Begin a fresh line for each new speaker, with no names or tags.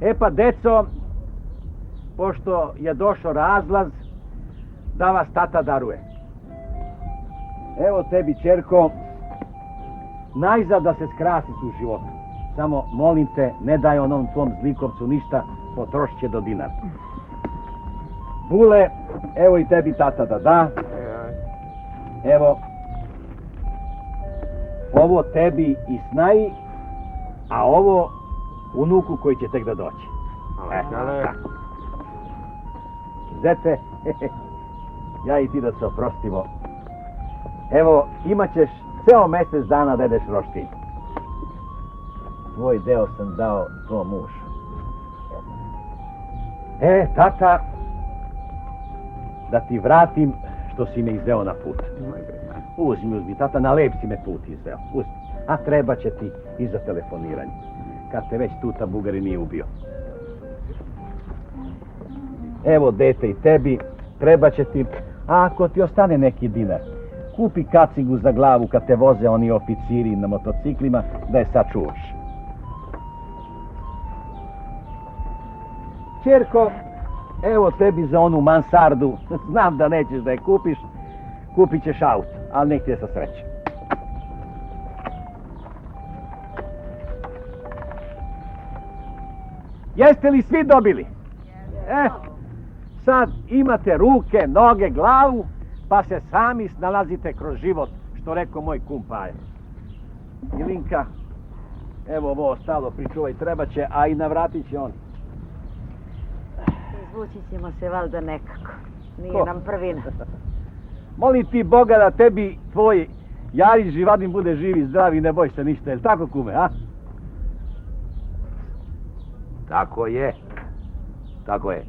E pa, deco, pošto je došao razlaz, da vas tata daruje. Evo tebi, ćerko, najzad da se skrasiš u životu. Samo, molim te, ne daj onom tvom zlikovcu ništa, potrošit će do dinara. Bule, evo i tebi tata da da. Evo, ovo tebi i Snaji, a ovo unuku koji će tek da doći. Tako. Zete, ja i ti da se oprostimo. Evo, imat ćeš ceo mjesec dana da ideš roštilj. Tvoj deo sam dao tvom mužu. Tata, da ti vratim što si me izveo na put. Uzmi, tata, na lep si me put izveo. Uzmi. A treba će ti i za telefoniranje. Kad te već tuta Bugari nije ubio. Evo, dete, i tebi, treba će ti, a ako ti ostane neki dinar, kupi kacigu za glavu kad te voze oni oficiri na motociklima, da je sačuvaš. Ćerko, evo tebi za onu mansardu, znam da nećeš da je kupiš, kupit ćeš auto, ali nek ti je sa srećem. Jeste li svi dobili? Sad imate ruke, noge, glavu, pa se sami snalazite kroz život, što rekao moj kum Paja. Ilinka, evo ovo ostalo pričuvaj, treba će, a i navratit će on.
Izvući ćemo se valjda nekako. Nije nam prvina.
Molim ti Boga da tebi tvoj Jarić Živadin bude živ i zdrav i ne boj se ništa, jel tako, kume, a? Tako je. Tako je.